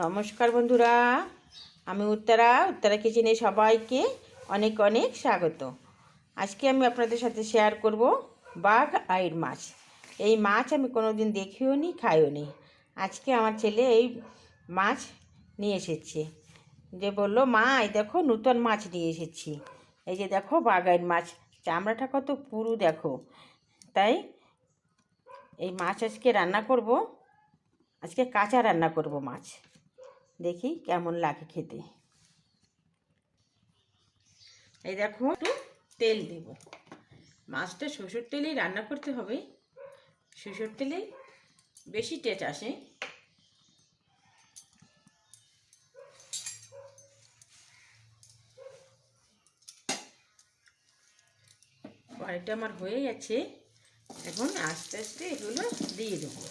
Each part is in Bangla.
নমস্কার বন্ধুরা, আমি উত্তরা কিচেনে সবাইকে অনেক অনেক স্বাগত। আজকে আমি আপনাদের সাথে শেয়ার করব বাঘ আইড় মাছ। এই মাছ আমি কোনোদিন দেখিও নি, খাইও নি। আজকে আমার ছেলে এই মাছ নিয়ে এসেছে, যে বলল, মা এই দেখো নতুন মাছ নিয়ে এসেছি। এই যে দেখো বাঘ আইড় মাছ, চামড়াটা কত পুরু দেখো। তাই এই মাছ আজকে রান্না করব। আজকে কাঁচা রান্না করব মাছ, দেখি কেমন লাগে খেতে। এই দেখো একটু তেল দেব। মাছটা সরষের তেলেই রান্না করতে হবে, সরষের তেলেই বেশি টেস্ট আসে। কড়াইটা আমার হয়ে গেছে, এখন আস্তে আস্তে এগুলো দিয়ে দেবো।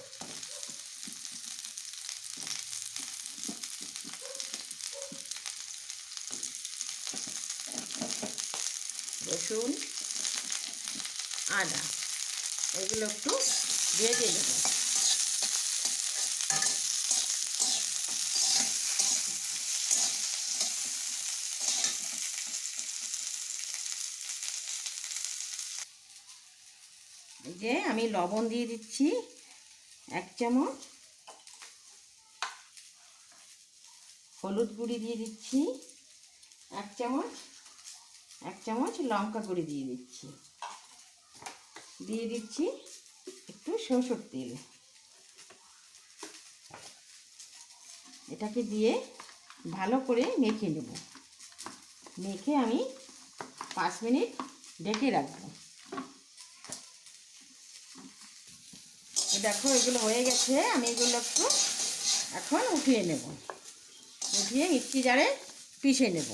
রসুন, আদা এগুলো একটু ভেজে নেব। এই যে আমি লবণ দিয়ে দিচ্ছি 1 চামচ, হলুদ গুঁড়ি দিয়ে দিচ্ছি 1 চামচ, 1 চামচ লঙ্কা গুঁড়ি দিয়ে দিচ্ছি, দিয়ে দিচ্ছি একটু সরষের তেল। এটাকে দিয়ে ভালো করে মেখে নেব। মেখে আমি 5 মিনিট ঢেকে রাখবো। দেখো এগুলো হয়ে গেছে, আমি এগুলো একটু এখন উঠিয়ে নেব, উঠিয়ে মিক্সি জারে পিষে নেব।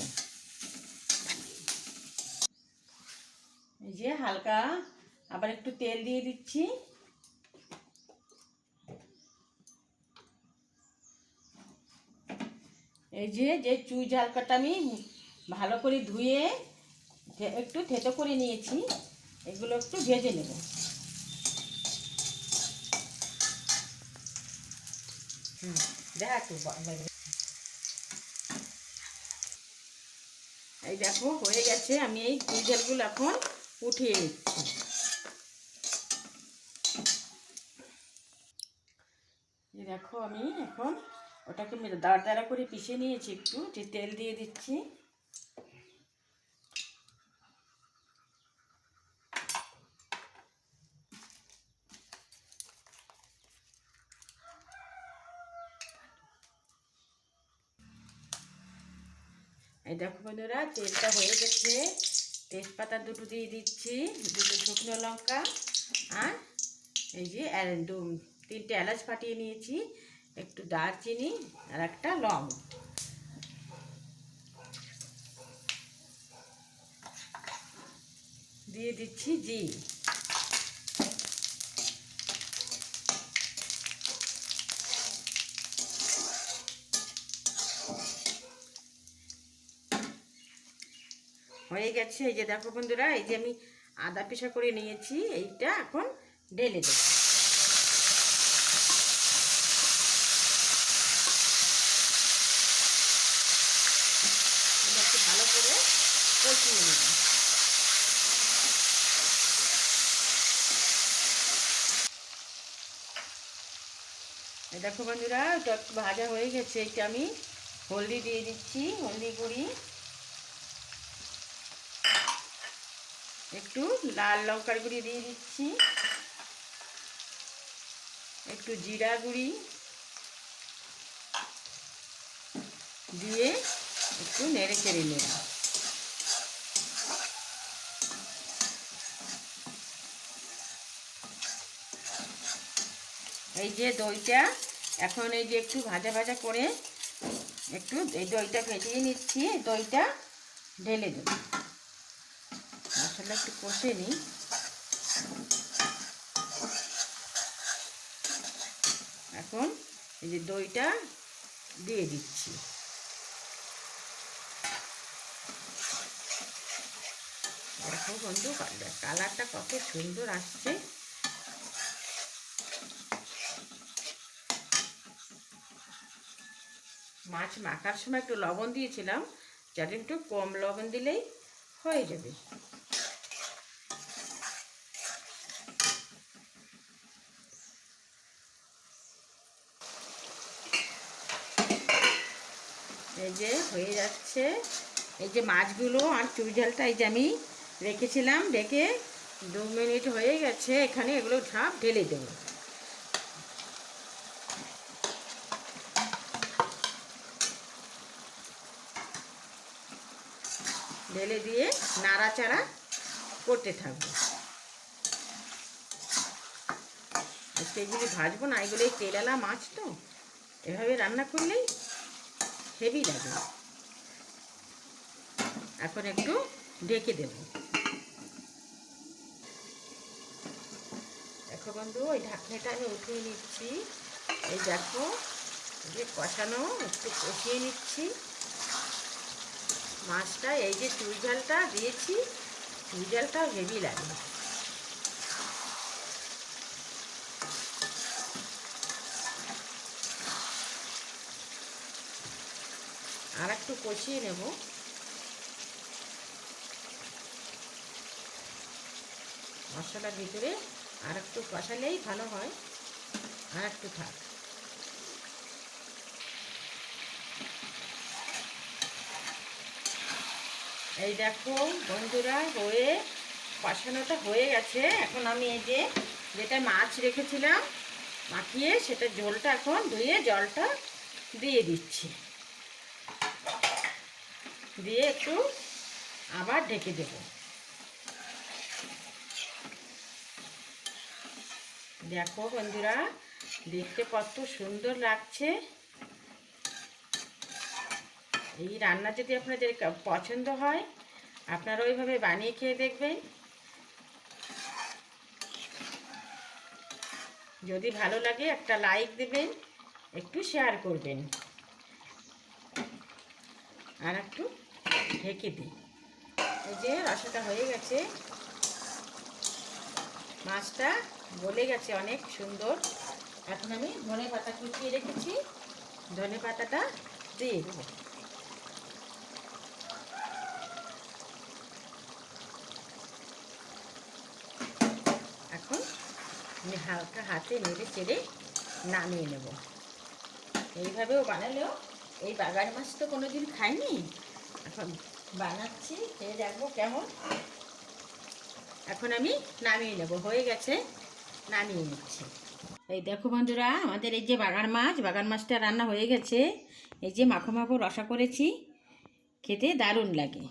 এই যে হালকা আবার একটু তেল দিয়ে দিচ্ছি। এই যে চুই ঝালকাটা আমি ভালো করে ধুয়ে একটু থেতো করে নিয়েছি, এগুলো একটু ভেজে নেব। এই দেখো হয়ে গেছে, আমি এই চুই ঝালগুলো এখন উঠিয়ে নিচ্ছি। এই দেখো আমি এখন ওটাকে দাঁড় দাঁড়া করে পিষে নিয়েছি, একটু যে তেল দিয়ে দিচ্ছি। এই দেখো বন্ধুরা, তেলটা হয়ে গেছে। তেজপাতা দুটো দিয়ে দিচ্ছি, দুটো শুকনো লঙ্কা, আর এই যে 3টে এলাচ ফাটিয়ে নিয়েছি, একটু দারচিনি আর একটা লং। দিয়ে দিচ্ছি জিরে। হয়ে গেছে। এই যে দেখো বন্ধুরা, এই যে আমি আদা পেশা করে নিয়েছি, এইটা এখন ঢেলে দেবো। একটু ভালো করে কষিয়ে নেব। এই দেখো বন্ধুরা, এটা একটু ভাজা হয়ে গেছে। এইটা আমি হলদি দিয়ে দিচ্ছি, হলদি গুঁড়ি, একটু লাল লঙ্কার গুঁড়ি দিয়ে দিচ্ছি, একটু জিরা গুঁড়ি দিয়ে একটু নেড়ে চেড়ে নেব। এই যে দইটা এখন এই যে একটু ভাজা ভাজা করে একটু এই দইটা ফেটিয়ে নিচ্ছি, দইটা ঢেলে দেব। মশলা একটু কষে নিই। এখন এই যে দইটা দিয়ে দিচ্ছি। দেখো বন্ধু, কালারটা কত সুন্দর আসছে। মাছ মাখার সময় একটু লবণ দিয়েছিলাম, যাতে একটু কম লবণ দিলেই হয়ে যাবে। এই যে হয়ে যাচ্ছে। এই যে মাছগুলো আর চুই ঝালটা এই যে আমি রেখেছিলাম, ঢেকে 2 মিনিট হয়ে গেছে। এখানে এগুলো ঝাঁপ ঢেলে দেবো। ঢেলে দিয়ে নাড়াচাড়া করতে থাকবো। আজকে এগুলি ভাজবো না, এগুলো তেলালা মাছ তো, এভাবে রান্না করলেই হেভি লাগে। এখন একটু ঢেকে দেব। দেখো বন্ধু, ওই ঢাকনাটা আমি উঠিয়ে নিচ্ছি। এই দেখো, যে কষানো, একটু কষিয়ে নিচ্ছি মাছটা। এই যে চুই ঝালটা দিয়েছি, চুই ঝালটাও হেভি লাগে। আর একটু কষিয়ে নেব। মশলার ভিতরে আর একটু কষালেই ভালো হয়, আর একটু থাক। এই দেখো বন্ধুরা, কষানোটা হয়ে গেছে। এখন আমি এই যে যেটা মাছ রেখেছিলাম মাখিয়ে, সেটা ঝোলটা এখন ধুয়ে জলটা দিয়ে দিচ্ছি। দিয়ে একটু আবার ঢেকে দেব। দেখো বন্ধুরা, দেখতে কত সুন্দর লাগছে। এই রান্না যদি আপনাদের পছন্দ হয়, আপনারা ওইভাবে বানিয়ে খেয়ে দেখবেন। যদি ভালো লাগে একটা লাইক দেবেন, একটু শেয়ার করবেন। আর একটু ঢেকে দিই। এই যে রসাটা হয়ে গেছে, মাছটা গলে গেছে অনেক সুন্দর। এখন আমি ধনে পাতা কুচিয়ে রেখেছি, ধনে পাতাটা দিয়ে দেবো। এখন আমি হালকা হাতে নেড়ে চেড়ে নামিয়ে নেব। এইভাবেও বানালেও, এই বাগার মাছ তো কোনোদিন খাইনি, এখন বানাচ্ছি, খেয়ে দেখবো কেমন। এখন আমি নামিয়ে নেব। হয়ে গেছে, নামিয়ে নিচ্ছি। এই দেখো বন্ধুরা, আমাদের এই যে বাগান মাছটা রান্না হয়ে গেছে। এই যে মাখো মাখো রসা করেছি, খেতে দারুণ লাগে।